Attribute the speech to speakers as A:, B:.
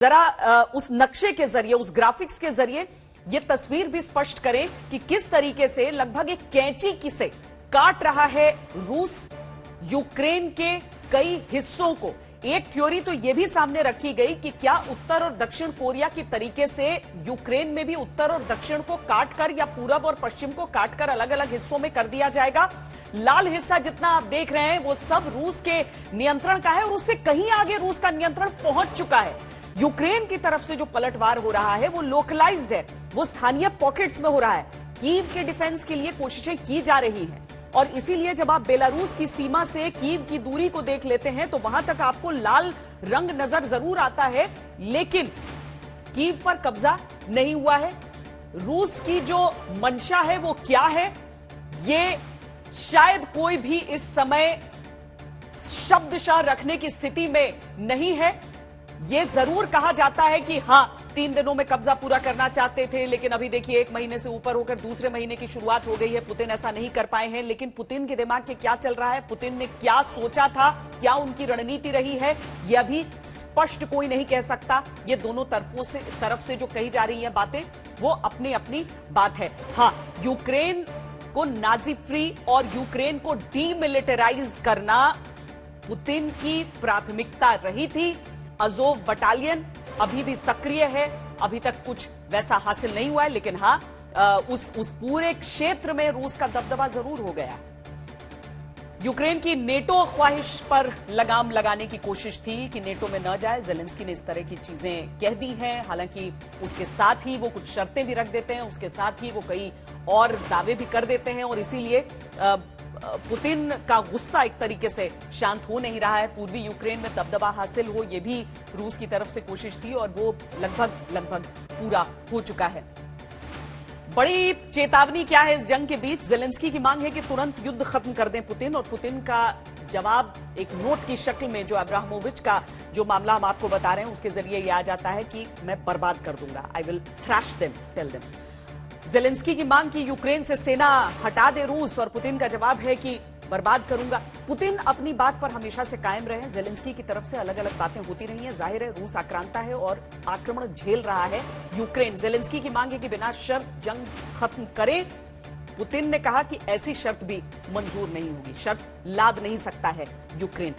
A: जरा उस नक्शे के जरिए, उस ग्राफिक्स के जरिए ये तस्वीर भी स्पष्ट करें कि किस तरीके से लगभग एक कैंची की से काट रहा है रूस यूक्रेन के कई हिस्सों को। एक थ्योरी तो यह भी सामने रखी गई कि क्या उत्तर और दक्षिण कोरिया की तरीके से यूक्रेन में भी उत्तर और दक्षिण को काटकर या पूरब और पश्चिम को काटकर अलग अलग हिस्सों में कर दिया जाएगा। लाल हिस्सा जितना आप देख रहे हैं वो सब रूस के नियंत्रण का है और उससे कहीं आगे रूस का नियंत्रण पहुंच चुका है। यूक्रेन की तरफ से जो पलटवार हो रहा है वो लोकलाइज्ड है, वो स्थानीय पॉकेट्स में हो रहा है। कीव के डिफेंस के लिए कोशिशें की जा रही हैं और इसीलिए जब आप बेलारूस की सीमा से कीव की दूरी को देख लेते हैं तो वहां तक आपको लाल रंग नजर जरूर आता है, लेकिन कीव पर कब्जा नहीं हुआ है। रूस की जो मंशा है वो क्या है, ये शायद कोई भी इस समय शब्दशः रखने की स्थिति में नहीं है। ये जरूर कहा जाता है कि हां 3 दिनों में कब्जा पूरा करना चाहते थे, लेकिन अभी देखिए 1 महीने से ऊपर होकर दूसरे महीने की शुरुआत हो गई है। पुतिन ऐसा नहीं कर पाए हैं, लेकिन पुतिन के दिमाग में क्या चल रहा है, पुतिन ने क्या सोचा था, क्या उनकी रणनीति रही है, यह अभी स्पष्ट कोई नहीं कह सकता। ये दोनों तरफ से जो कही जा रही है बातें वो अपनी अपनी बात है। हां, यूक्रेन को नाजी फ्री और यूक्रेन को डीमिलिटराइज करना पुतिन की प्राथमिकता रही थी। अजोव बटालियन अभी भी सक्रिय है, अभी तक कुछ वैसा हासिल नहीं हुआ है, लेकिन हां उस पूरे क्षेत्र में रूस का दबदबा जरूर हो गया। यूक्रेन की नेटो ख्वाहिश पर लगाम लगाने की कोशिश थी कि नेटो में न जाए। जेलेंस्की ने इस तरह की चीजें कह दी हैं, हालांकि उसके साथ ही वो कुछ शर्तें भी रख देते हैं, उसके साथ ही वो कई और दावे भी कर देते हैं और इसीलिए पुतिन का गुस्सा एक तरीके से शांत हो नहीं रहा है। पूर्वी यूक्रेन में दबदबा हासिल हो, यह भी रूस की तरफ से कोशिश थी और वो लगभग पूरा हो चुका है। बड़ी चेतावनी क्या है इस जंग के बीच? जेलेंस्की की मांग है कि तुरंत युद्ध खत्म कर दें पुतिन, और पुतिन का जवाब एक नोट की शक्ल में जो अब्रामोविच का जो मामला हम आपको बता रहे हैं उसके जरिए यह आ जाता है कि मैं बर्बाद कर दूंगा, I will thrash them, tell them. Zelensky की मांग की यूक्रेन से सेना हटा दे रूस, और पुतिन का जवाब है कि बर्बाद करूंगा। पुतिन अपनी बात पर हमेशा से कायम रहे हैं। जेलेंस्की की तरफ से अलग अलग बातें होती रही हैं। जाहिर है रूस आक्रांता है और आक्रमण झेल रहा है यूक्रेन। जेलेंस्की की मांग है कि बिना शर्त जंग खत्म करे। पुतिन ने कहा कि ऐसी शर्त भी मंजूर नहीं होगी, शर्त लाद नहीं सकता है यूक्रेन।